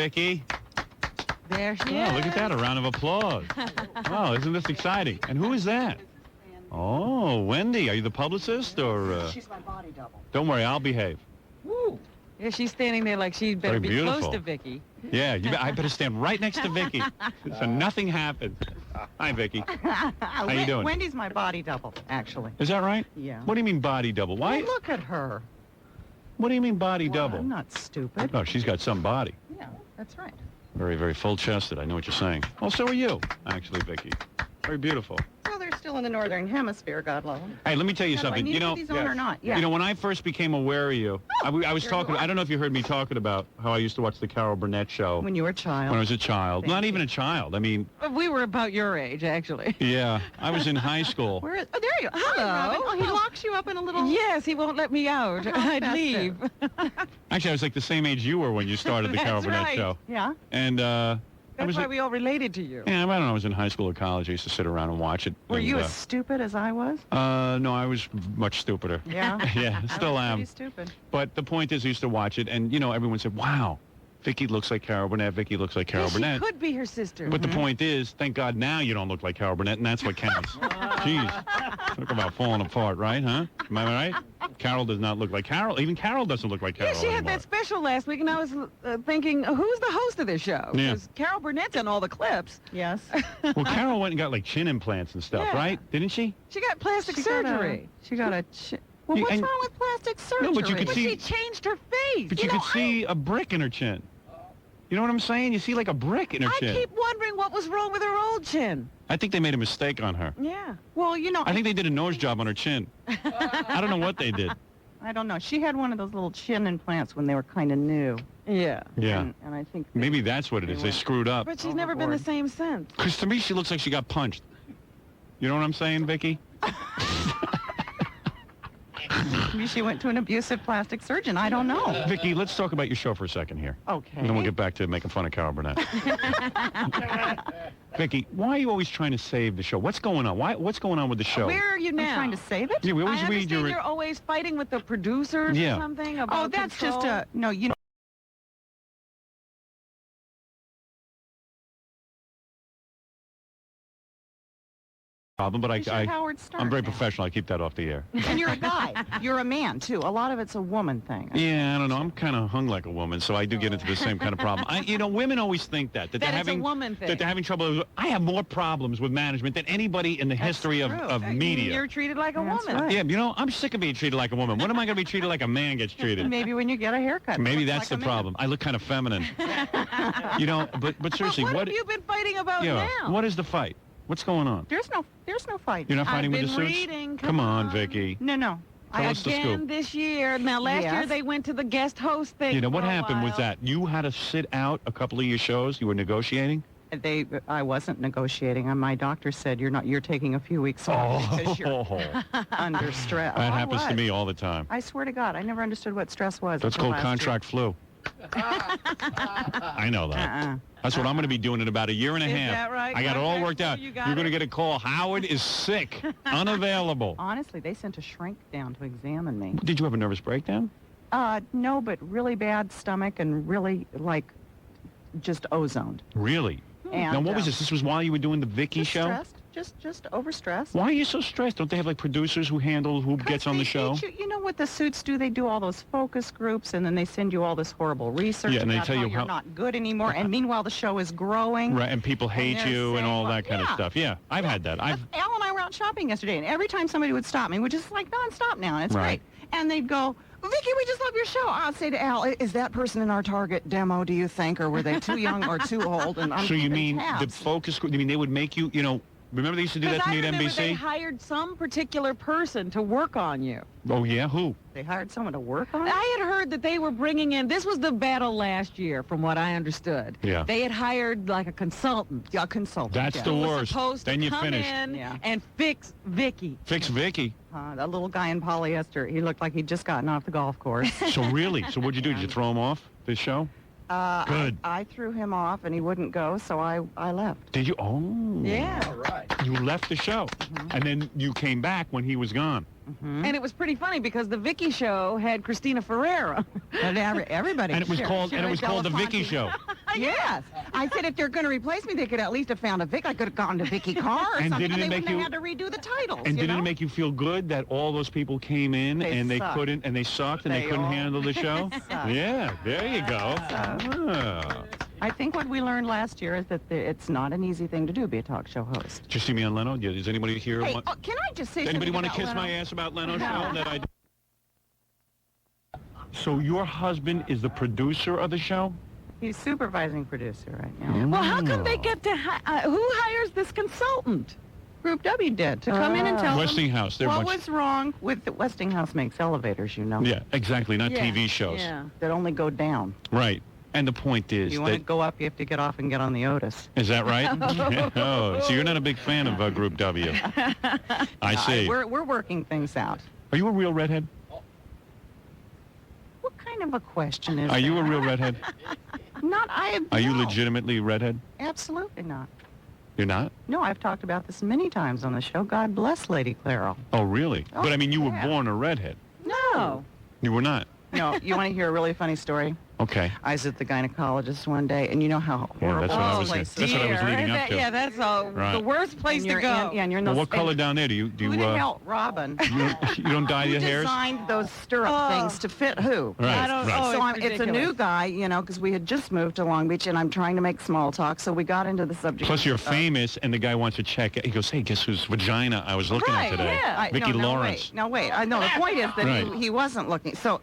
Vicki. There she Oh, is. look at that. A round of applause. Oh, isn't this exciting? And who is that? Oh, Wendy. Are you the publicist or? She's my body double. Don't worry, I'll behave. Woo. Yeah, she's standing there like she'd better Very be close beautiful. to Vicki. Yeah, I better stand right next to Vicki so nothing happens. Hi, Vicki. How you doing? Wendy's my body double, actually. Is that right? Yeah. What do you mean body double? Why? Well, look at her. What do you mean body Well, double? I'm not stupid. Oh, she's got some body. Yeah, that's right. Very, very full-chested. I know what you're saying. Well, so are you, actually, Vicki. Very beautiful. Well, they're still in the northern hemisphere, God love them. Hey, let me tell you something. Do I need to put these on or not? Yeah. You know, when I first became aware of you, I was talking. I don't know if you heard me talking about how I used to watch the Carol Burnett show When you were a child. when I was a child. Thank Not you. even a child. I mean, We were about your age, actually. yeah, I was in high school. Where is, oh, there you are. Hello. Hi, Robin. Oh, he locks you up in a little... Yes, he won't let me out. I'd That's leave. Actually, I was like the same age you were when you started the Carol That's Burnett right. show. Yeah. And I That's was why like, we all related to you. yeah, I don't know. I was in high school or college. I used to sit around and watch it. Were and, you as stupid as I was? No, I was much stupider. Yeah. Yeah, still I was am. pretty stupid. But the point is, I used to watch it, and, you know, everyone said, wow, Vicki looks like Carol Burnett. Vicki looks like Carol Yeah, Burnett. she could be her sister. But the point is, thank God now you don't look like Carol Burnett, and that's what counts. Jeez. Talk about falling apart, right, huh? Am I right? Carol does not look like Carol. Even Carol doesn't look like Carol Yeah, she had anymore. that special last week, and I was thinking, who's the host of this show? Yeah. Because Carol Burnett's on all the clips. Yes. Well, Carol went and got, like, chin implants and stuff, Yeah. right? Didn't she? She got plastic She got a- surgery. She got a... Well, You- what's and- wrong with plastic surgery? No, but you could But see- she changed her face. But you could see a brick in her chin. You know what I'm saying? You see, like, a brick in her I chin. keep wondering what was wrong with her old chin. I think they made a mistake on her. Yeah. Well, you know, I think they did a nose job on her chin. I don't know what they did. I don't know. She had one of those little chin implants when they were kind of new. Yeah. Yeah. And I think... Maybe that's what it is. They screwed up. But she's never been the Overboard. same since. Because to me, she looks like she got punched. You know what I'm saying, Vicki? Maybe she went to an abusive plastic surgeon. I don't know. Vicki, let's talk about your show for a second here. Okay. And then we'll get back to making fun of Carol Burnett. Vicki, why are you always trying to save the show? What's going on? What's going on with the show? Where are you I'm now? trying to save it? Yeah, we I always read understand your... you're always fighting with the producers Yeah. or something about Oh, that's control. just a... No, you know... problem, but You're Howard Stern. I'm very now. professional. I keep that off the air. And you're a guy. You're a man, too. A lot of it's a woman thing. Yeah, I don't know. I'm kind of hung like a woman, so I do get into the same kind of problem. You know, women always think that they're That it's a having woman thing. that they're having trouble. I have more problems with management than anybody in the history of true. media. You're treated like a That's woman. right. Yeah, you know, I'm sick of being treated like a woman. When am I going to be treated like a man gets treated? Maybe when you get a haircut. it Maybe looks that's like the a man. problem. I look kind of feminine. You know, but seriously, But what have you been fighting about yeah, now? what is the fight? What's going on? There's no fight. You're not I've fighting with been the suits? reading. Come on, Vicki. No. Tell us the Again scoop. this year. Now, last year Yes. they went to the guest host thing. You know, what for a happened was while. that you had to sit out a couple of your shows. You were negotiating. I wasn't negotiating. And my doctor said, you're taking a few weeks off because you're that under stress. Oh, I happens to was. me all the time. I swear to God, I never understood what stress was. That's until called last contract flu. I know year. that. That's what I'm going to be doing in about a year and a Is half. that right? I got it all Contract worked flu, out. you got You're going to it? get a call. Howard is sick, unavailable. Honestly, they sent a shrink down to examine me. Did you have a nervous breakdown? No, but really bad stomach and really, like, just ozoned. Really? And, Now, what was this? This was while you were doing the Vicki just show? stressed. Just overstressed. Why are you so stressed? Don't they have, like, producers who handle who gets on the show? You know what the suits do? They do all those focus groups, and then they send you all this horrible research Yeah, and they about tell you you're how- not good anymore. And meanwhile, the show is growing. Right, and people hate they're you and saying, all well, that kind of yeah. stuff. Yeah, I've had that. Al and I were out shopping yesterday, and every time somebody would stop me, which is like nonstop now, and it's Right. great, and they'd go, Vicki, we just love your show. I'd say to Al, is that person in our target demo, do you think, or were they too young or too old? And I'm So you keeping mean the tabs. focus group? You mean they would make you, you know, remember they used to do that Because to I me at remember they NBC? hired some particular person to work on you. Oh, yeah? Who? They hired someone to work on it? I had heard that they were bringing in, this was the battle last year, from what I understood. Yeah. They had hired like a consultant. Yeah, a consultant. That's yeah. the who was worst. supposed Then to you come finished. in Yeah. and fix Vicki. Fix Vicki. A little guy in polyester. He looked like he'd just gotten off the golf course. So really? So what'd you do? Did you throw him off this show? Good. I threw him off, and he wouldn't go, so I left. Did you? Oh. Yeah. You left the show. And then you came back when he was gone. And it was pretty funny because the Vicki show had Christina Ferrera. And everybody. And it was Sure, called sure, the Belafonte. Vicki Show. Yes. I said if they're going to replace me, they could at least have found a Vic. I could have gone to Vicky Carr or And something. didn't it They make wouldn't you- have had to redo the titles. And you didn't know? it make you feel good that all those people came in They and they sucked. couldn't, and they sucked, and they They couldn't all handle the show? sucked. Yeah, there you go. Ah. I think what we learned last year is that it's not an easy thing to do, be a talk show host. Did you see me on Leno? Does anybody here? Hey, can I just say Anybody something want to about kiss Leno? my ass about Leno No. show that I? So your husband is the producer of the show? He's supervising producer right now. Well, how come they get to who hires this consultant? Group W did to come in and tell Westinghouse. them They're what much. was wrong with the Westinghouse makes elevators, you know. Yeah, exactly. Not Yeah, TV shows. Yeah. That only go down. Right. And the point is You want to that go up, you have to get off and get on the Otis. is that right? Oh, so you're not a big fan of Group W. I see. We're working things out. Are you a real redhead? What kind of a question is Are you a that? real redhead? Not Are you no, legitimately redhead? Absolutely not. You're not? No, I've talked about this many times on the show. God bless Lady Claro. Oh, really? Oh, But I mean, you were yeah. born a redhead. No. You were not. No, you want to hear a really funny story? Okay. I was at the gynecologist one day, and you know how Yeah, horrible that's what I this was. place That's what I was is. leading up to. Yeah, that's Right. the worst place And to you're go. in- yeah, and you're in Well, those, what color and down there? Do you who the hell, Robin? you don't dye Who your hairs? designed those stirrup things to fit who? Right. I don't- right. oh, So it's it's a new ridiculous. guy, you know, because we had just moved to Long Beach, and I'm trying to make small talk. So we got into the subject. Plus, you're of- famous, and the guy wants to check. He goes, "Hey, guess whose vagina I was looking Right, at today? yeah. Vicki no, Lawrence." Wait. No, the point is that Right. he wasn't looking. So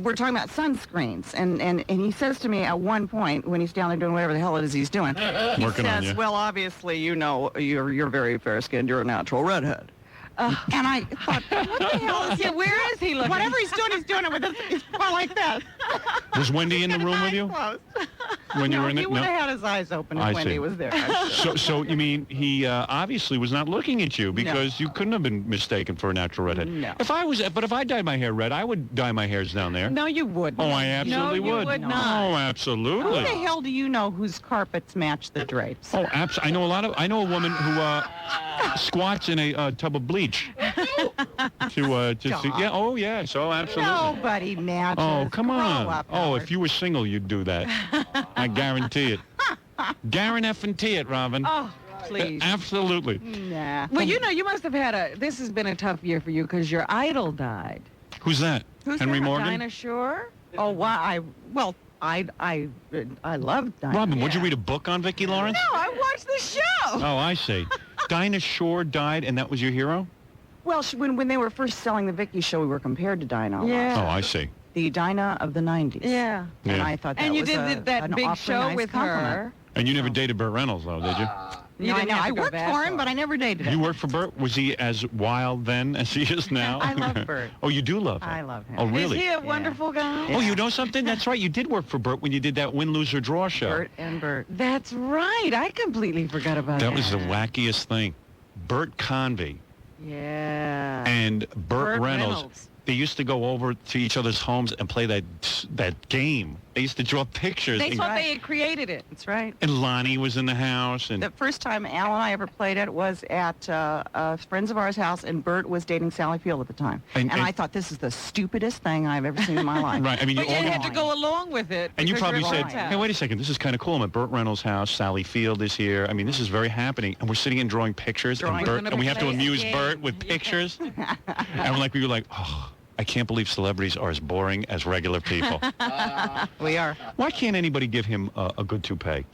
we're talking about sunscreens, and he says to me at one point when he's down there doing whatever the hell it is he's doing, he Working on says, you. "Well, obviously, you know, you're very fair-skinned. You're a natural redhead." And I thought, what the hell is he? Yeah, where is he looking? Whatever he's doing it with his, he's going like that. Was Wendy in the room with you Closed. when you No, were in he it? would have had his eyes open if I Wendy see. was there. I'm sure. So you mean he obviously was not looking at you because you couldn't have been mistaken for a natural redhead. No. If I dyed my hair red, I would dye my hairs down there. No, you wouldn't. Oh, I absolutely no, you would not. Oh, Who absolutely. the hell do you know whose carpets match the drapes? Oh, I know I know a woman who squats in a tub of bleach to see. Yeah. Oh, yes. Oh, absolutely. Nobody matches. Oh, come Grow on. up, Oh, Howard. if you were single, you'd do that. I guarantee it. Guarantee it, Robin. Oh, please. Absolutely. Nah. Well, you know, you must have had this has been a tough year for you because your idol died. Who's that? Who's Henry that? Morgan? Dinah Shore? Oh, wow. I love Dinah. Robin, would you read a book on Vicki Lawrence? No, I watched the show. Oh, I see. Dinah Shore died, and that was your hero? Well, when they were first selling the Vicky show, we were compared to Dinah. a lot. Yeah. Oh, I see. The Dinah of the 90s. Yeah. And Yeah. I thought that And you was did that an big awfully show nice with compliment. her. And you never dated Burt Reynolds, though, did you? You No, I didn't know. have I to go worked that for him, far. but I never dated him. You worked for Burt? Was he as wild then as he is now? I love Burt. Oh, you do love him? I love him. Oh, really? Is he a wonderful guy? Oh, you know something? That's right. You did work for Burt when you did that Win, Lose, or Draw show. Bert and Bert. That's right. I completely forgot about that. That was the wackiest thing. Burt Convey Yeah. and Burt Burt Reynolds. Reynolds. They used to go over to each other's homes and play that game. They used to draw pictures. They and, thought they had created it. That's right. and Lonnie was in the house. And The first time Al and I ever played it was at a friends of ours' house, and Bert was dating Sally Field at the time. And- And I thought, this is the stupidest thing I've ever seen in my life. right. I mean, But you all had to go along with it. and you because probably you're said, locked out. hey, wait a second, this is kind of cool. I'm at Burt Reynolds' house. Sally Field is here. I mean, this is very happening. And we're sitting and drawing pictures. Drawing. And, We're Burt, gonna and we have to play a amuse game. Burt with Yeah. pictures. And we were like, oh, I can't believe celebrities are as boring as regular people. We are. Why can't anybody give him a good toupee?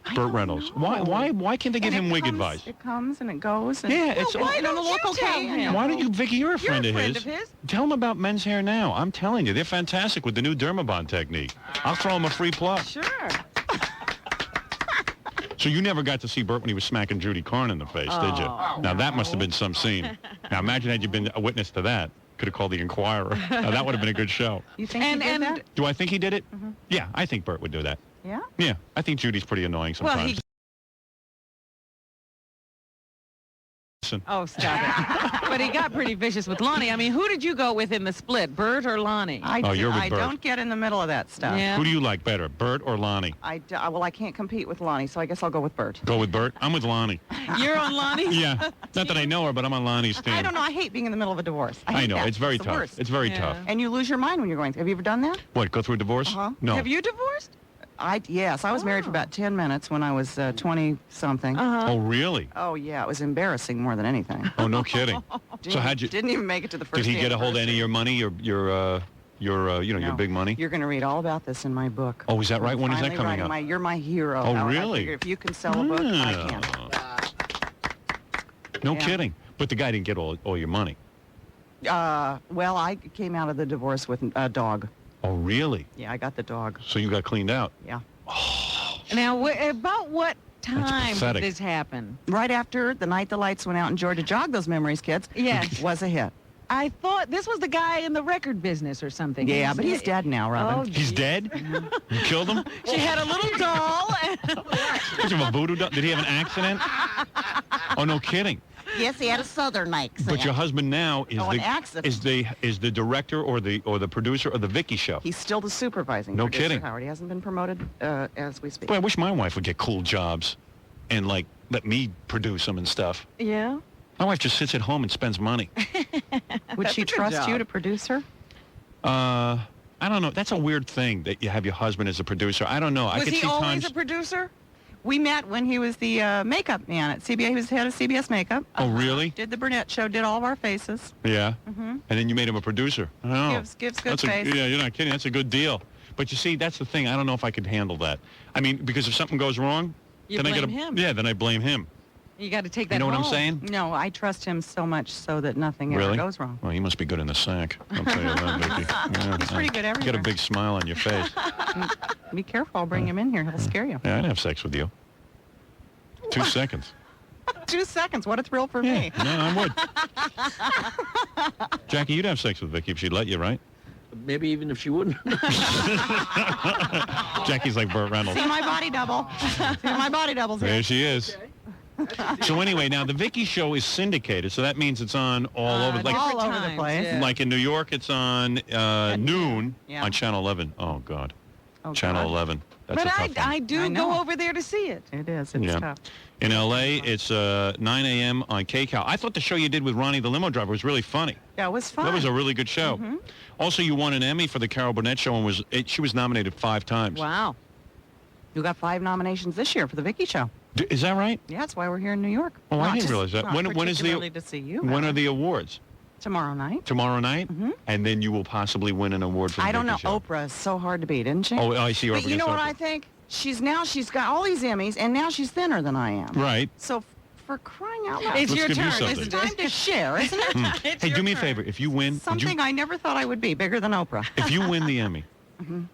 I Burt don't Reynolds. know. Why can't they give And him it wig comes- advice? It comes and it goes. And Yeah, it's why all- don't the you local tell cane, him? Why don't you, Vicki? You're a friend, You're a of, friend his. of his. Tell him about men's hair now. I'm telling you, they're fantastic with the new Dermabond technique. I'll throw him a free plug. Sure. So you never got to see Burt when he was smacking Judy Carn in the face, did you? Oh, Now that must have been some scene. Now imagine had you been a witness to that. Could have called the Inquirer. Now that would have been a good show. You think And- he did and- that? Do I think he did it? Yeah, I think Burt would do that. Yeah? Yeah, I think Judy's pretty annoying Well, sometimes. he. Listen. Oh, stop it. But he got pretty vicious with Lonnie. I mean, who did you go with in the split, Bert or Lonnie? Oh, you're with I Bert. don't get in the middle of that stuff. Yeah. Who do you like better, Burt or Lonnie? Well, I can't compete with Lonnie, so I guess I'll go with Bert. Go with Burt. I'm with Lonnie. You're on Lonnie's? Yeah, not that I know her, but I'm on Lonnie's team. I don't know. I hate being in the middle of a divorce. I hate know that. it's very the tough. worst. It's very Yeah. tough. And you lose your mind when you're going. Have you ever done that? What? Go through a divorce? Uh-huh. No. Have you divorced? Yes, I was married for about 10 minutes when I was 20-something. Oh, really? Oh, yeah, it was embarrassing more than anything. Oh, no kidding. So how'd you? Didn't even make it to the first Did he get a hold of any of your anniversary. money, your big money? You're going to read all about this in my book. Oh, is that right? When is that Finally coming writing up? You're my hero. Oh, Howard. I really? figure if you can sell a book, I can. No Yeah. kidding. But the guy didn't get all your money. Well, I came out of the divorce with a dog. Oh, really? Yeah, I got the dog. So you got cleaned out? Yeah. Now, about what time did pathetic. this happen? Right after the night the lights went out in Georgia. Jog those memories, kids. Yes. Was a hit. I thought this was the guy in the record business or something. Yeah, but he's dead now, Robin. Oh, He's dead? You killed him? She had a little doll. Did you have a voodoo doll? Did he have an accident? Oh, no kidding. Yes, he had a southern accent. But your husband now is an accident. is the director or the producer of the Vicky show. He's still the supervising No producer, kidding. Howard. He hasn't been promoted as we speak. Boy, I wish my wife would get cool jobs and like let me produce them and stuff. Yeah. My wife just sits at home and spends money. Would That's she a good trust you job. to produce her? I don't know. That's a weird thing that you have your husband as a producer. I don't know. I Was could he see always times. a producer? We met when he was the makeup man at CBS. He was head of CBS makeup. Oh, really? Did the Burnett show, did all of our faces. Yeah. And then you made him a producer. Oh. Gives good That's face. yeah, you're not kidding. That's a good deal. But you see, that's the thing. I don't know if I could handle that. I mean, because if something goes wrong, You then I blame gotta, him. Yeah, then I blame him. You got to take that You know what I'm home. saying? No, I trust him so much so that nothing Really? ever goes wrong. Well, he must be good in the sack. I'll tell you that, Vicky. Yeah, He's pretty good You got everywhere. a big smile on your face. Be careful, I'll bring him in here. He'll scare you. Yeah, I'd have sex with you. 2 seconds. 2 seconds. What a thrill for Yeah, me. no, I would. Jackie, you'd have sex with Vicky if she'd let you, right? Maybe even if she wouldn't. Jackie's like Burt Reynolds. See my body double. See my body double's here. There she is. So anyway, now the Vicky show is syndicated, so that means it's on all over. Like, all over the times, place. yeah. like in New York, it's on noon Yeah. on Channel 11. Oh, God. Oh, Channel God. 11. That's But a tough one. I do I know. go over there to see it. It is. It's Yeah. tough. In L.A., it's 9 a.m. on KCAL. I thought the show you did with Ronnie the limo driver was really funny. Yeah, it was fun. That was a really good show. Mm-hmm. Also, you won an Emmy for the Carol Burnett show, and she was nominated 5 times. Wow. You got 5 nominations this year for the Vicky show. Is that right? Yeah, that's why we're here in New York. Oh, I Not didn't just- realize that. not When is the particularly to see you. when are the awards? Tomorrow night. Tomorrow night, and then you will possibly win an award for the I don't know. Vicky show. Oprah is so hard to beat, isn't she? Oh, I see. You're But up you know against what Oprah. I think? She's got all these Emmys, and now she's thinner than I am. Right. So for crying out loud, It's Let's your give you turn, something. it's isn't time to share, isn't it? It's Hey, your do me a turn. favor. If you win, would you, Something I never thought I would be, bigger than Oprah. if you win the Emmy,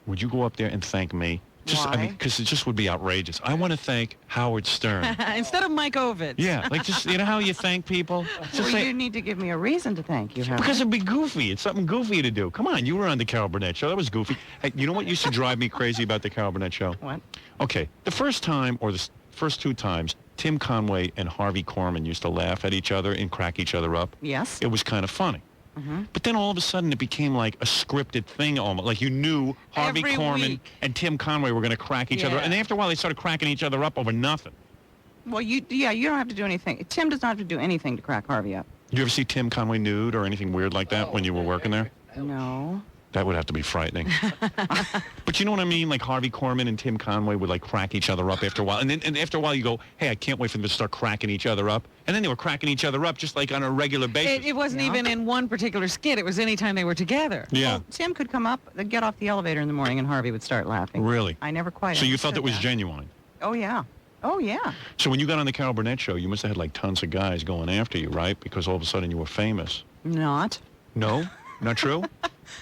would you go up there and thank me? Just, I Why? mean, because it just would be outrageous. I want to thank Howard Stern. Instead of Mike Ovitz. Yeah, like just, you know how you thank people? Just Well, say, you need to give me a reason to thank you, Howard. because it'd be goofy. It's something goofy to do. Come on, you were on the Carol Burnett show. That was goofy. Hey, you know what used to drive me crazy about the Carol Burnett show? What? Okay, the first time or the first 2 times, Tim Conway and Harvey Korman used to laugh at each other and crack each other up. Yes. It was kind of funny. But then all of a sudden it became like a scripted thing almost. Like you knew Harvey Every Korman week. and Tim Conway were going to crack each other. Yeah. And after a while they started cracking each other up over nothing. Well, you don't have to do anything. Tim does not have to do anything to crack Harvey up. You ever see Tim Conway nude or anything weird like that when you were working there? No. That would have to be frightening. But you know what I mean? Like Harvey Korman and Tim Conway would like crack each other up after a while. And after a while you go, hey, I can't wait for them to start cracking each other up. And then they were cracking each other up just like on a regular basis. It wasn't Yeah. even in one particular skit. It was any time they were together. Yeah, Well, Tim could come up, get off the elevator in the morning, and Harvey would start laughing. really. I never quite So you felt it understood was that. genuine. Oh, yeah. Oh, yeah. So when you got on the Carol Burnett show, you must have had like tons of guys going after you, right? Because all of a sudden you were famous. Not. No? Not true?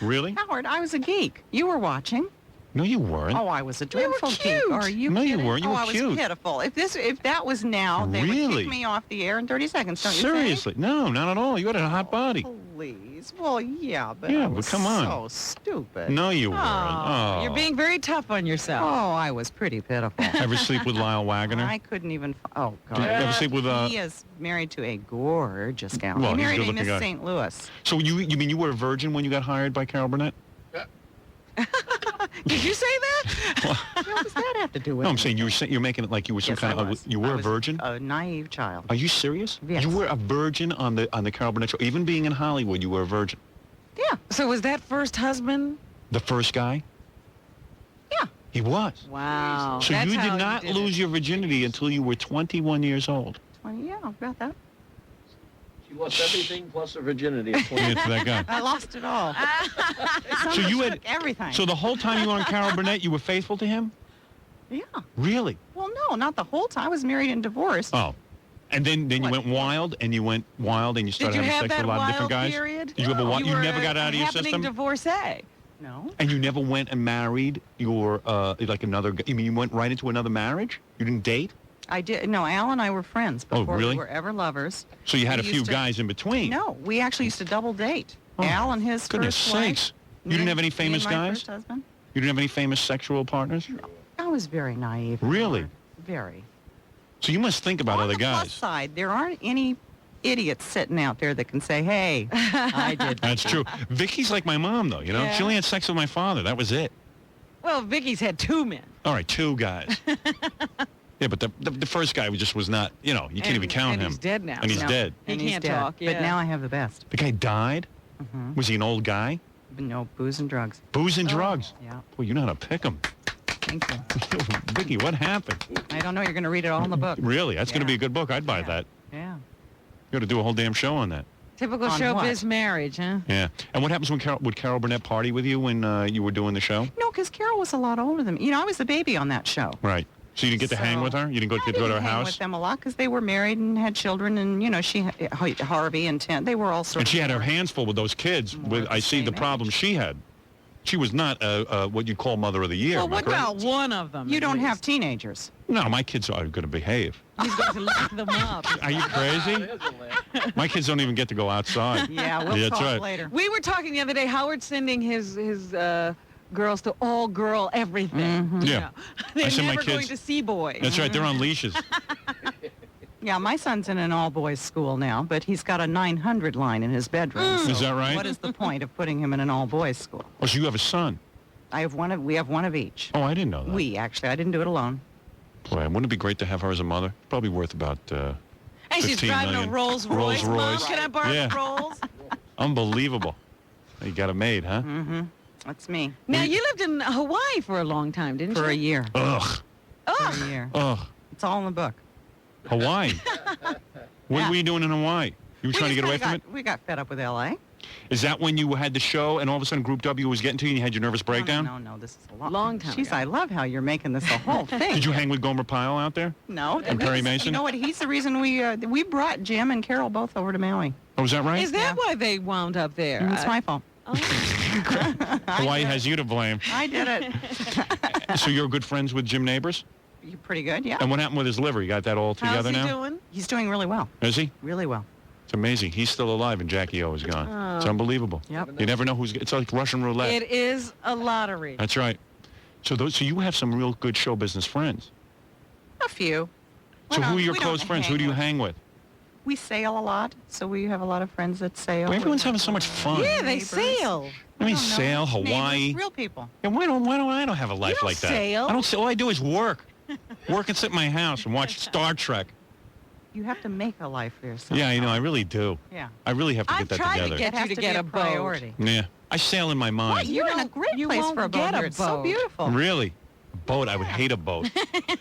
Really? Howard, I was a geek. You were watching. No, you weren't. Oh, I was a You were dreadful geek. cute. Are you No, you kidding? weren't. You oh, were I was cute. pitiful. If that was now, they would Really? kick me off the air in 30 seconds, don't you Seriously? No, not at all. You had a hot body. think? Please. Well, yeah, but Yeah, I but was come on. so stupid. No, you weren't. Oh, Oh. You're being very tough on yourself. Oh, I was pretty pitiful. Ever sleep with Lyle Waggoner? I couldn't even. Oh, God. Did you ever sleep with He is married to a gorgeous gal. Well, he he's a married a good-looking Miss guy. St. Louis. So you mean you were a virgin when you got hired by Carol Burnett? Did you say that? What does that have to do with No, I'm it? saying you're making it like you were some Yes, kind I of was. you were I a was virgin. A naive child. Are you serious? Yes. You were a virgin on the Carol Burnett show. Even being in Hollywood, you were a virgin. Yeah. So was that first husband? The first guy? Yeah. He was. Wow. So That's you how did not did lose it. your virginity until you were 21 years old. 20, yeah, about that. She lost everything plus her virginity at 20. Yeah, to that guy. I lost it all. So you had everything. So the whole time you were on Carol Burnett, you were faithful to him? Yeah. Really? Well, no, not the whole time. I was married and divorced. Oh. And then you What? went wild, and you Did started you having have sex that with a lot of different wild guys? period? Did you have a wild? You were never got a out of your happening system? divorcee. No. And you never went and married your, like another, you mean you went right into another marriage? You didn't date? I did. No, Al and I were friends Oh, before really? we were ever lovers. So you had a We few used to- guys in between? No, we actually used to double date. Oh, Al and his goodness first sakes. wife. You didn't me have any and- me famous and my guys? first husband. You didn't have any famous sexual partners? I was very naive. Really? Howard. Very. So you must think about On other the plus guys. side, there aren't any idiots sitting out there that can say, hey, I did that. That's true. Vicky's like my mom, though, you know? Yeah. She only had sex with my father. That was it. Well, Vicky's had 2 men. All right, 2 guys. Yeah, but the first guy just was not, you know, you can't even count and him. he's dead now. And he's so dead. He And he's can't dead. talk. Yeah. But now I have the best. The guy died? Was he an old guy? No, booze and drugs. Booze and drugs? Yeah. Boy, you know how to pick him. Thank you. Vicky, what happened? I don't know. You're going to read it all in the book. Really? That's going to Yeah. be a good book. I'd buy Yeah. that. Yeah. You got to do a whole damn show on that. Typical On showbiz what? marriage, huh? Yeah. And what happens when would Carol Burnett party with you when you were doing the show? No, because Carol was a lot older than me. You know, I was the baby on that show. Right. So you didn't get to hang So- with her? You didn't I get to go to her hang house? with them a lot because they were married and had children, and you know, Harvey and Tent, they were all sort And of. she had her hands full with those kids. More I see the same problem age. she had. She was not what you'd call mother of the year. Well, am I what correct? about one of them? You at don't have least? teenagers. No, my kids are going to behave. He's going to lock them up. Are you crazy? There's a laugh. My kids don't even get to go outside. Yeah, we'll Yeah, talk that's right. later. We were talking the other day. Howard's sending his girls to all girl everything. Mm-hmm. You Yeah. know. They're send my never going kids- to see boys. That's right. They're on leashes. Yeah, my son's in an all-boys school now, but he's got a 900 line in his bedroom. So Is that right? What is the point of putting him in an all-boys school? Oh, so you have a son. We have one of each. Oh, I didn't know that. We, actually. I didn't do it alone. Boy, wouldn't it be great to have her as a mother? Probably worth about And she's 15 driving million. a Rolls Royce. Mom, Rolls-Royce. can I borrow Yeah. the Rolls? unbelievable. You got it made, huh? Mm-hmm. That's me. Now, you lived in Hawaii for a long time, didn't you? For a year. Ugh. For a year. Ugh. It's all in the book. Hawaii. What Yeah. were you doing in Hawaii? You were trying to get away from it? We got fed up with L.A. Is that when you had the show and all of a sudden Group W was getting to you and you had your nervous breakdown? No, this is a Long time Jeez, ago. I love how you're making this a whole thing. Did you hang with Gomer Pyle out there? No. And Perry Mason? You know what? He's the reason we brought Jim and Carol both over to Maui. Oh, is that right? Is that why they wound up there? It's my fault. Hawaii has you to blame. I did it. So you're good friends with Jim Neighbors? You're pretty good, yeah. And what happened with his liver? You got that all How's together he now? doing? He's doing really well. Is he? Really well. It's amazing. He's still alive and Jackie O is gone. It's unbelievable. Yep. You never know who's. It's like Russian roulette. It is a lottery. That's right. So you have some real good show business friends. A few. So who are your We close don't friends? Who do you hang with? We sail a lot, so we have a lot of friends that sail. Well, everyone's having so much fun. Yeah, they Neighbors. sail. I mean, don't know. sail, Hawaii. Neighbors, real people. And why don't I don't have a life don't like that? sail. I don't sail. All I do is work. Work and sit in my house and watch Star Trek. You have to make a life for yourself. Yeah, I know. I really do. Yeah. I really have to I've get that tried to together. get It has you to to get be a a boat. priority. Yeah. I sail in my mind. You're in a won't- great you place won't for a boat. get a here. It's so boat. beautiful. Really? A boat? I would hate a boat.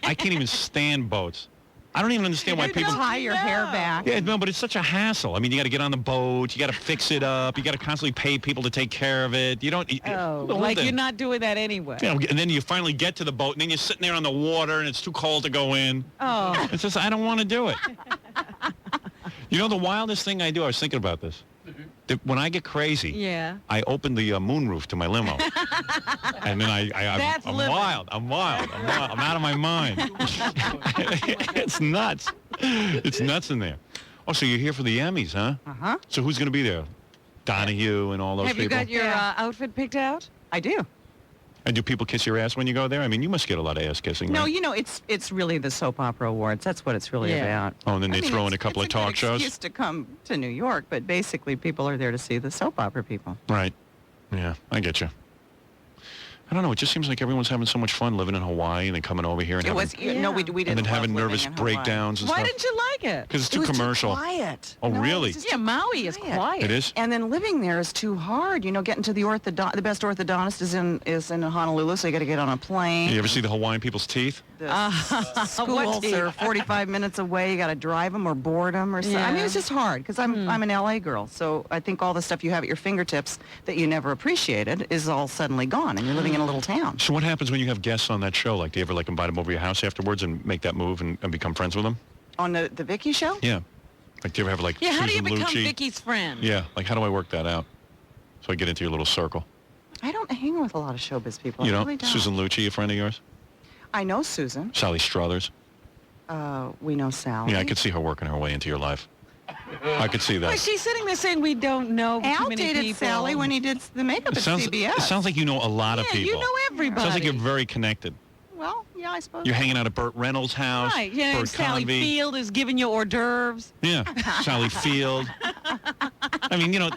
I can't even stand boats. I don't even understand why You people. don't Tie your hair know. back. Yeah, no, but it's such a hassle. I mean, you got to get on the boat. You got to fix it up. You got to constantly pay people to take care of it. You don't. Oh, the whole like thing. you're not doing that anyway. You know, and then you finally get to the boat, and then you're sitting there on the water, and it's too cold to go in. Oh, It's just, I don't want to do it. You know, the wildest thing I do, I was thinking about this. When I get crazy, yeah. I open the moonroof to my limo. And then That's I'm living. wild. I'm wild. I'm out of my mind. It's nuts. It's nuts in there. Oh, so you're here for the Emmys, huh? Uh-huh. So who's going to be there? Donahue and all those Have you people? got your Yeah. outfit picked out? I do. And do people kiss your ass when you go there? I mean, you must get a lot of ass kissing, No, right? you know, it's really the soap opera awards. That's what it's really Yeah. about. Oh, and then they I mean, throw in a it's- couple of it's a good talk shows? excuse to come to New York, but basically people are there to see the soap opera people. Right. Yeah, I get you. I don't know. It just seems like everyone's having so much fun living in Hawaii and then coming over here and It having, was, no, we didn't and then love having living nervous in Hawaii. breakdowns and Why stuff. didn't you like it? Because it's It too was commercial. Too quiet. Oh, No, really? it's just Yeah, too Maui is quiet. It is? And then living there is too hard. You know, getting to the the best orthodontist is in Honolulu, so you got to get on a plane. You ever see the Hawaiian people's teeth? The schools teeth? are 45 minutes away. You got to drive them or board them or something. I mean, Yeah. it's just hard because I'm an LA girl, so I think all the stuff you have at your fingertips that you never appreciated is all suddenly gone, and you're living in a little town. So what happens when you have guests on that show? Like, do you ever like invite them over your house afterwards and make that move and become friends with them? On the Vicky show? Yeah. Like, do you ever have like Yeah, how do you Susan become Lucci? Vicky's friend? Yeah. Like, how do I work that out? So I get into your little circle. I don't hang with a lot of showbiz people. You I know, really don't. Susan Lucci, a friend of yours? I know Susan. Sally Struthers. We know Sally. Yeah, I could see her working her way into your life. I could see that. But she's sitting there saying we don't know too Al many dated people. Sally when he did the makeup It at sounds, CBS. it sounds like you know a lot of Yeah, people. you know everybody. Sounds like you're very connected. Well, yeah, I suppose. You're hanging out at Burt Reynolds' house. Right, yeah, Burt Sally Convy. Field is giving you hors d'oeuvres. Yeah, Sally Field. I mean, you know,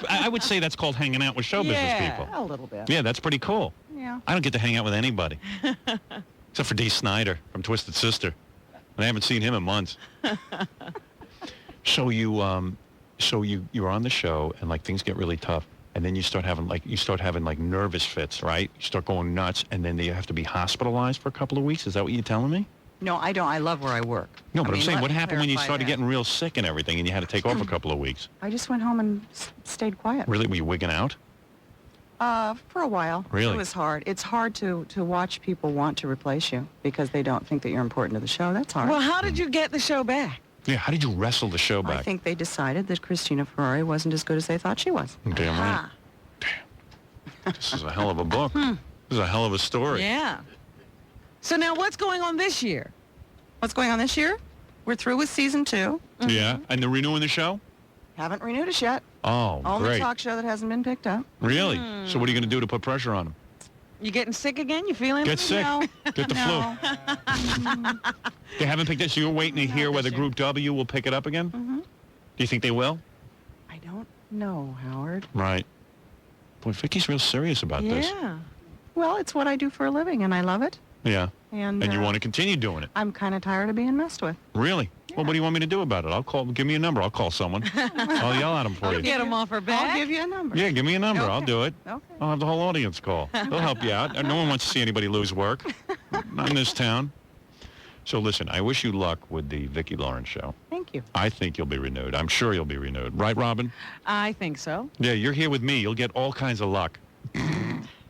I would say that's called hanging out with show business Yeah. people. A little bit. Yeah, that's pretty cool. Yeah. I don't get to hang out with anybody. Except for Dee Snider from Twisted Sister. And I haven't seen him in months. So you're on the show and like things get really tough. And then you start having like nervous fits, right? You start going nuts and then you have to be hospitalized for a couple of weeks. Is that what you're telling me? No, I don't. I love where I work. No, but I I'm mean, saying let what me happened when you clarify started that. getting real sick and everything and you had to take off a couple of weeks? I just went home and stayed quiet. Really? Were you wigging out? For a while. Really? It was hard. It's hard to watch people want to replace you because they don't think that you're important to the show. That's hard. Well, how did you get the show back? Yeah, how did you wrestle the show I back? think they decided that Christina Ferrari wasn't as good as they thought she was. Damn right. Ah, This is a hell of a book. This is a hell of a story. yeah. So now what's going on this year? What's going on this year? We're through with season 2. Yeah, and they're renewing the show? Haven't renewed us yet. Oh, Only great. talk show that hasn't been picked up. Really? So what are you going to do to put pressure on them? You getting sick again? You feeling Get it? sick. No. Get the No. flu. They haven't picked it, so you're waiting to hear whether Group W will pick it up again? Mm-hmm. Do you think they will? I don't know, Howard. Right. Boy, Vicky's real serious about this. Yeah. Well, it's what I do for a living, and I love it. Yeah. And And you want to continue doing it? I'm kind of tired of being messed with. Really? Well, what do you want me to do about it? I'll call. Give me a number. I'll call someone. I'll yell at them for you. Get them off her back. I'll give you a number. Yeah, give me a number. I'll Okay. do it. Okay. I'll have the whole audience call. They'll help you out. No one wants to see anybody lose work. Not in this town. So listen, I wish you luck with the Vicki Lawrence show. Thank you. I think you'll be renewed. I'm sure you'll be renewed. Right, Robin? I think so. Yeah, you're here with me. You'll get all kinds of luck.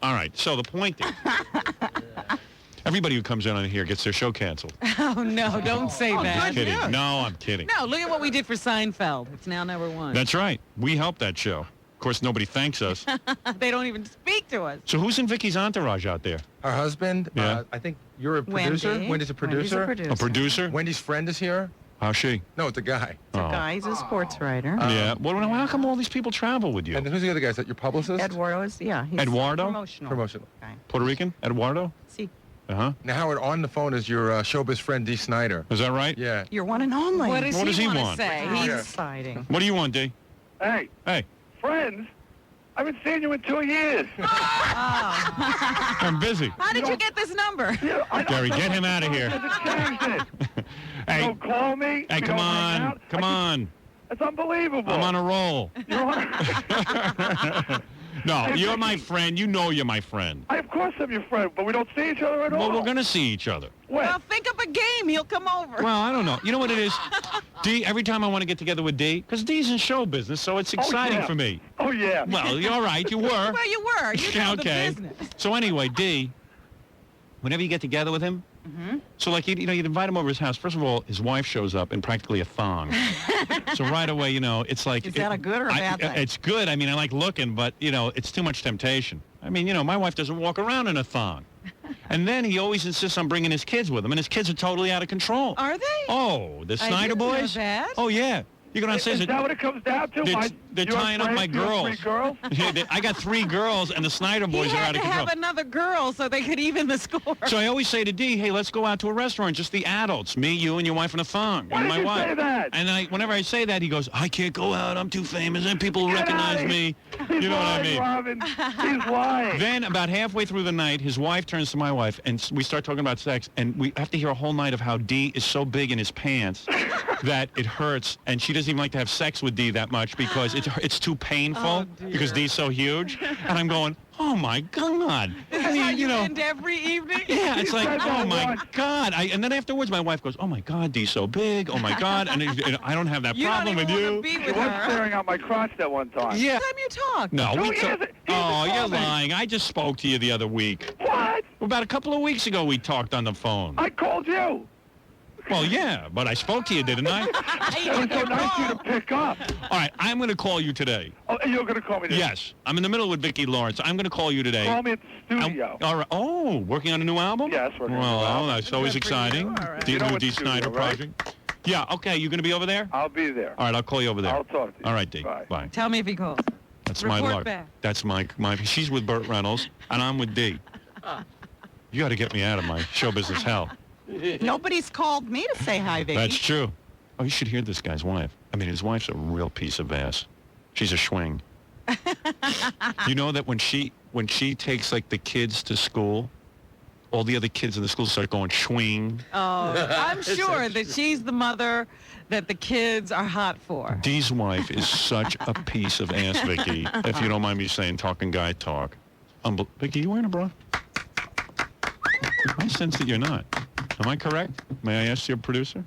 All right. So the point is, everybody who comes in on here gets their show canceled. Oh, no, don't say that. I'm kidding. No, I'm kidding. No, look at what we did for Seinfeld. It's now #1. That's right. We helped that show. Of course, nobody thanks us. They don't even speak to us. So who's in Vicky's entourage out there? Her husband, Yeah. I think you're a producer. Wendy. Wendy's a producer. A producer? Wendy's friend is here. How's she? No, it's a guy. The Oh. guy, he's a sports writer. Yeah. Well, how come all these people travel with you? And who's the other guy? Is that your publicist? Eduardo is, yeah. He's Eduardo? Promotional. Promotional. Guy. Puerto Rican? Eduardo? See, Uh-huh. Now, Howard, on the phone is your showbiz friend, Dee Snider. Is that right? Yeah. you're one and only. What does What does he he want want? to say? He's Yeah. exciting. What do you want, D? Hey, Hey, friends, I haven't seen you in 2 years. I'm busy. How did you get this number? Yeah, I don't Gary, know get him what out of the here. fuck has changed it. Hey, Don't call me. hey, You come don't hang on. out. Come on. It's unbelievable. I'm on a roll. You're on- No, you're my friend. You know you're my friend. Of course I'm your friend, but we don't see each other at all. Well, we're going to see each other. When? Well, think up a game. He'll come over. Well, I don't know. You know what it is? D, every time I want to get together with D, because D's in show business, so it's exciting yeah. for me. Oh, yeah. Well, you're all right. You were. Well, you were. You know Okay. the business. So anyway, D, whenever you get together with him, so like you'd invite him over his house. First of all, his wife shows up in practically a thong. So right away, it's like Is that a good or a bad thing? It's good. I mean, I like looking, but it's too much temptation. I mean, my wife doesn't walk around in a thong. And then he always insists on bringing his kids with him, and his kids are totally out of control. Are they? Oh, the I Snyder didn't know boys? that. Oh, yeah. You go downstairs. Is that what it comes down to? They're Your tying up friends, my your girls. 3 girls? Yeah, I got 3 girls, and the Snyder He boys are had out to of control. have another girl so they could even the score. So I always say to Dee, hey, let's go out to a restaurant, just the adults, me, you, and your wife in a thong, Why and did my you wife. say that? And whenever I say that, he goes, I can't go out, I'm too famous, and people will Get recognize out. me. He's You know what I lying, mean? Robin. He's lying. Then about halfway through the night, his wife turns to my wife, and we start talking about sex, and we have to hear a whole night of how Dee is so big in his pants that it hurts, and she doesn't even like to have sex with Dee that much because it's too painful because Dee's so huge. And I'm going, oh my God. This I is how mean, you know. end every evening? Yeah, it's like, said oh that my once. God. And then afterwards, my wife goes, oh my God, Dee's so big. Oh my God. And I don't have that You problem don't with even you. want to be She with was her. staring out my crotch that one time. Yeah. Every time you talk. No, No, we he talk- hasn't. He Oh, hasn't you're called me. lying. I just spoke to you the other week. What? About a couple of weeks ago, we talked on the phone. I called you. Well, yeah, but I spoke to you, didn't I? It was so nice of you to pick up. All right, I'm going to call you today. Oh, you're going to call me today? Yes, I'm in the middle with Vicki Lawrence. I'm going to call you today. Call me at the I'm- studio. all right. Oh, working on a new album? Yes, working on a new Well, album. that's always Good for you. exciting. All right. The You know new what Dee to do, Snyder right? project. Yeah, okay, you going to be over there? I'll be there. All right, I'll call you over there. I'll talk to you. All right, Dee. Bye. Bye. Tell me if he calls. That's my Report luck. back. That's my. She's with Burt Reynolds, and I'm with Dee. You got to get me out of my show business hell. Nobody's called me to say hi, Vicky. That's true. Oh, you should hear this guy's wife. I mean, his wife's a real piece of ass. She's a schwing. You know that when she takes like the kids to school, all the other kids in the school start going schwing. Oh, I'm sure that she's the mother that the kids are hot for. Dee's wife is such a piece of ass, Vicky. If you don't mind me saying, talking guy talk. Vicky, you wearing a bra? I sense that you're not. Am I correct? May I ask your producer?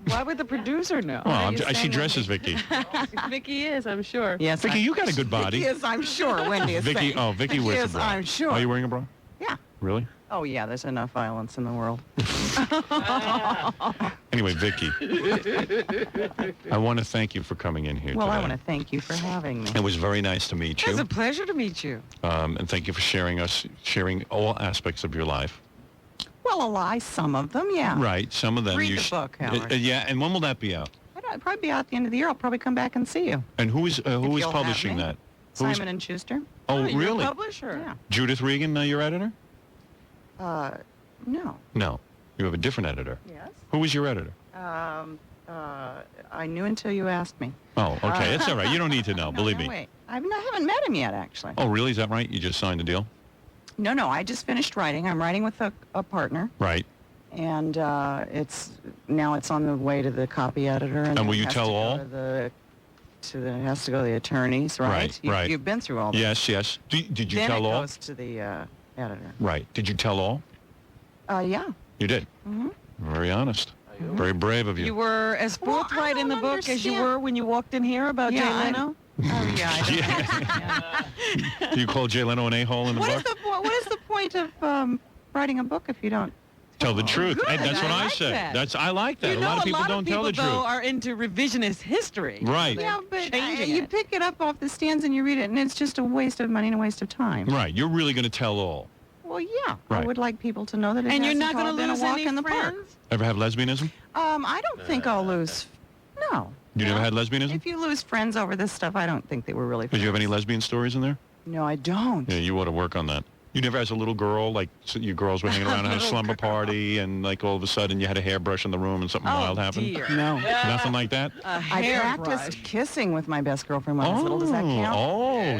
Why would the producer know? Well, you she saying dresses Vicky. Vicky is, I'm sure. Yes, Vicky, you got a good body. Vicky is, I'm sure. Wendy is Vicky, saying. oh, Vicky wears Yes, a bra. I'm sure. Are you wearing a bra? Yeah. Really? Oh, yeah, there's enough violence in the world. Anyway, Vicky, I want to thank you for coming in here Well, today. I want to thank you for having me. It was very nice to meet It was you. a pleasure to meet you. And thank you for sharing all aspects of your life. Well, a lie, some of them, yeah. Right. Some of them. Read you the book, Howard. yeah. And when will that be out? It'll probably be out at the end of the year. I'll probably come back and see you. And who is If you'll have publishing me. that? Who's- Simon & Schuster. Oh, You're a really? publisher. Yeah. Judith Regan, your editor? No. No. You have a different editor. Yes. Who was your editor? I knew until you asked me. Oh, okay. It's all right. You don't need to know. Believe me. Wait. I haven't met him yet, actually. Oh, really? Is that right? You just signed a deal? No, I just finished writing. I'm writing with a partner, Right. and it's on the way to the copy editor. And And will then you it has tell to go all? it has to go to the attorneys, right? Right, right. You've been through all that. Yes, yes. Did you then tell it all? goes to the editor. Right. Did you tell all? Yeah. You did? Mm-hmm. Very honest. Very brave of you. You were as Well, forthright I in the don't book as you understand. were when you walked in here about Yeah, Jay I- Leno? Oh, yeah. I don't Do you call Jay Leno an a-hole in the What book? is the what is the point of writing a book if you don't? Tell the truth. good. Hey, that's what I I like said. that. I like that. You a know, lot of people don't tell the though, truth. are into revisionist history. Right. Yeah, but changing you it. pick it up off the stands and you read it, and it's just a waste of money and a waste of time. Right. You're really going to tell all. Well, yeah. Right. I would like people to know that it And you're hasn't not going to all been lose a walk any in the park. friends? Ever have lesbianism? I don't think I'll lose. No. You never had lesbianism? If you lose friends over this stuff, I don't think they were really. Did you have any friends. lesbian stories in there? No, I don't. Yeah, you ought to work on that. You never, as a little girl, like so you girls were hanging around at a slumber party, and like all of a sudden you had a hairbrush in the room and something wild happened? Dear. No. Nothing like that? A I hairbrush. practiced kissing with my best girlfriend when I was little. Does that count? Oh,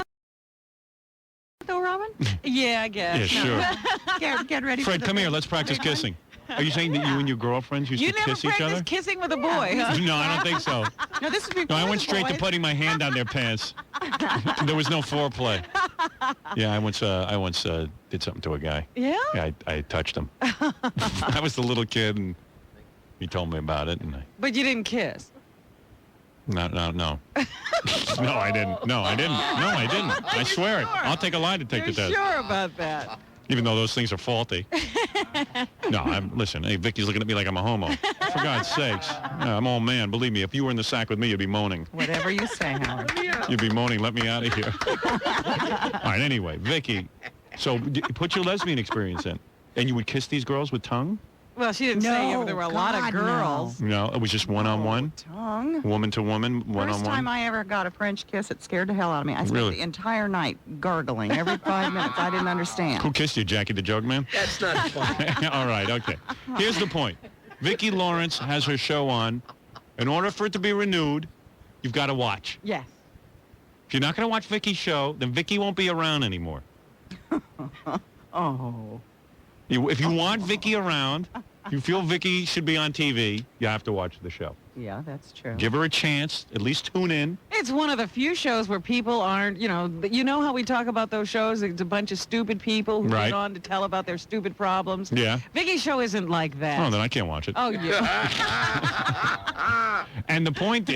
Though, Robin? Yeah, I guess. yeah, sure. Get ready. Fred, for the come here. big- Let's practice big one. kissing. Are you saying that you and your girlfriends used You to never kiss each other? practiced kissing with a boy, huh? No, I don't think so. No, this would be. No, I went straight to putting my hand down their pants. There was no foreplay. Yeah, I once did something to a guy. Yeah? Yeah, I touched him. I was the little kid, and he told me about it, and But you didn't kiss. no. No, I didn't. No, I didn't. I swear it. I'll take a lie to take You're the test. sure about that? Even though those things are faulty. No, listen, hey, Vicky's looking at me like I'm a homo. For God's sakes. Yeah, I'm all man. Believe me, if you were in the sack with me, you'd be moaning. Whatever you say, Howard. You'd be moaning, let me out of here. All right, anyway, Vicky, so put your lesbian experience in. And you would kiss these girls with tongue? Well, she didn't say No, there were a lot of God, girls. No, it was just one-on-one, Tongue. woman to woman, First one-on-one. time I ever got a French kiss, it scared the hell out of me. I spent Really? the entire night gargling every 5 minutes. I didn't understand. Who kissed you, Jackie the Joke Man? That's not funny. All right, okay. Here's the point. Vicki Lawrence has her show on. In order for it to be renewed, you've got to watch. Yes. If you're not going to watch Vicki's show, then Vicki won't be around anymore. Oh. If you want Vicki around, if you feel Vicki should be on TV, you have to watch the show. Yeah, that's true. Give her a chance. At least tune in. It's one of the few shows where people aren't, you know how we talk about those shows? It's a bunch of stupid people who Right. get on to tell about their stupid problems. Yeah. Vicki's show isn't like that. Oh, then I can't watch it. Oh, yeah. And the point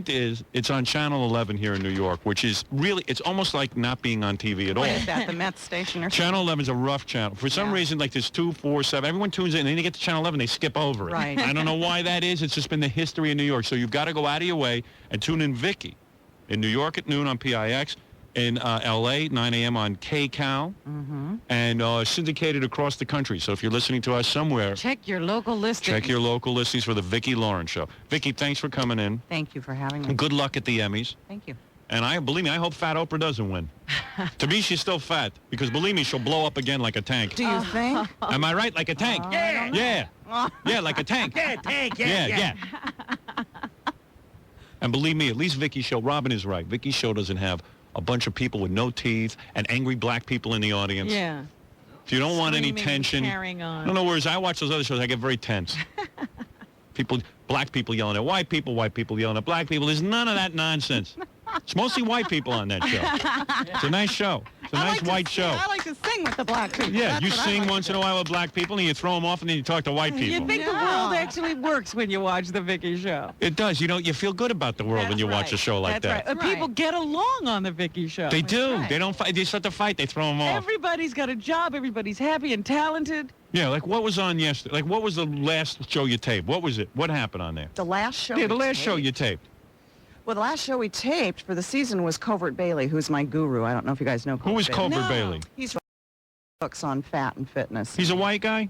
is, it's on Channel 11 here in New York, which is really, it's almost like not being on TV at all. What is that, the Met station or something? Channel 11 is a rough channel. For some Yeah. reason, like there's 2, 4, 7, everyone tunes in, and then you get to Channel 11, they skip over it. Right. I don't know why that is. It's just been the history in New York. So you've got to go out of your way and tune in Vicki. In New York at noon on PIX, in L.A., 9 a.m. on KCAL, and syndicated across the country. So if you're listening to us somewhere, Check your local listings. check your local listings for the Vicki Lawrence Show. Vicki, thanks for coming in. Thank you for having me. Good luck at the Emmys. Thank you. And believe me, I hope Fat Oprah doesn't win. To me, she's still fat because believe me, she'll blow up again like a tank. Do you think? Am I right? Like a tank? Yeah. Yeah, like a tank. Yeah, tank, Yeah. And believe me, at least Vicki's show, Robin is right. Vicki's show doesn't have a bunch of people with no teeth and angry black people in the audience. Yeah. If you don't want any Screaming and tension. carrying on. No, whereas I watch those other shows, I get very tense. Black people yelling at white people yelling at black people. There's none of that nonsense. It's mostly white people on that show. It's a nice show. It's a nice white show. I like to sing with the black people. Yeah, That's you what I sing like once to in a while with black people, and you throw them off, and then you talk to white You people. think the world actually works when you watch the Vicki show. It does. You feel good about the world when you watch a show like That's that. right. People get along on the Vicki show. They do. right. They don't fight. They start to fight. They throw them off. Everybody's got a job. Everybody's happy and talented. Yeah, like what was on yesterday? Like what was the last show you taped? What was it? What happened on there? The last show. Yeah, the we last show taped- you taped. Well, the last show we taped for the season was Covert Bailey, who's my guru. I don't know if you guys know Who is Covert Bailey. Cobra Bailey? He's books on fat and fitness. He's a white guy?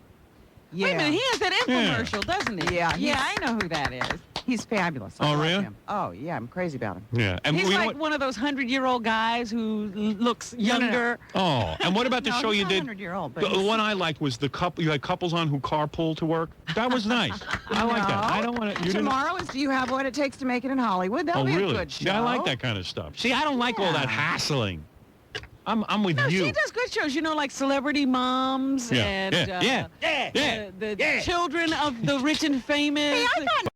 yeah. Wait a minute. He has that Yeah. infomercial, doesn't he? Yeah, Yeah, he's- I know who that is. He's fabulous. I Oh, love really? him. Oh, yeah, I'm crazy about him. Yeah. And He's we like one of those 100-year-old guys who looks No, no, no. younger. Oh, and what about the No, show he's you not did? 100-year-old, but The he's- one I liked was the couple. You had couples on who carpool to work. That was nice. I like that. I don't want to. Tomorrow is Do You Have What It Takes to Make It in Hollywood? That'll Oh, be really? a good show. Yeah, I like that kind of stuff. See, I don't like all that Yeah. hassling. I'm with No, you. she does good shows, like Celebrity Moms Yeah, and yeah. the children of the rich and famous. Hey, I thought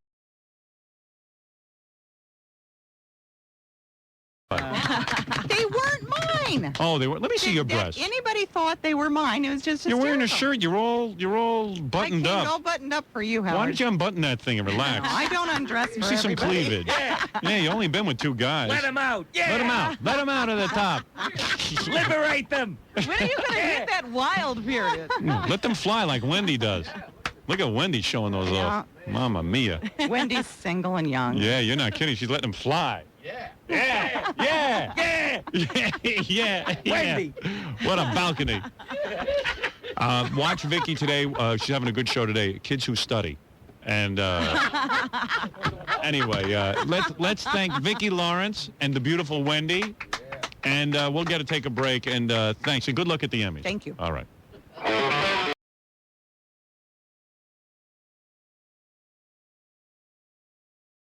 they weren't mine. Oh, they were. Let me see your If breasts. anybody thought they were mine, it was just You're wearing a hysterical. shirt. You're all buttoned I came up. all buttoned up for you, Howard. Why don't you unbutton that thing and relax? I don't undress for You see some everybody. cleavage. Yeah, you only been with 2 guys. Let him out. Yeah. Let 'em out. Let 'em out of the top. Liberate them. When are you going to hit that wild period? Let them fly like Wendy does. Look at Wendy showing those off. Mamma mia. Wendy's single and young. Yeah, you're not kidding. She's letting them fly. Yeah. Yeah. Yeah. Yeah. Wendy. What a balcony. Watch Vicki today. She's having a good show today. Kids Who Study. And anyway, let's thank Vicki Lawrence and the beautiful Wendy. And we'll get to take a break. And thanks. And good luck at the Emmys. Thank you. All right.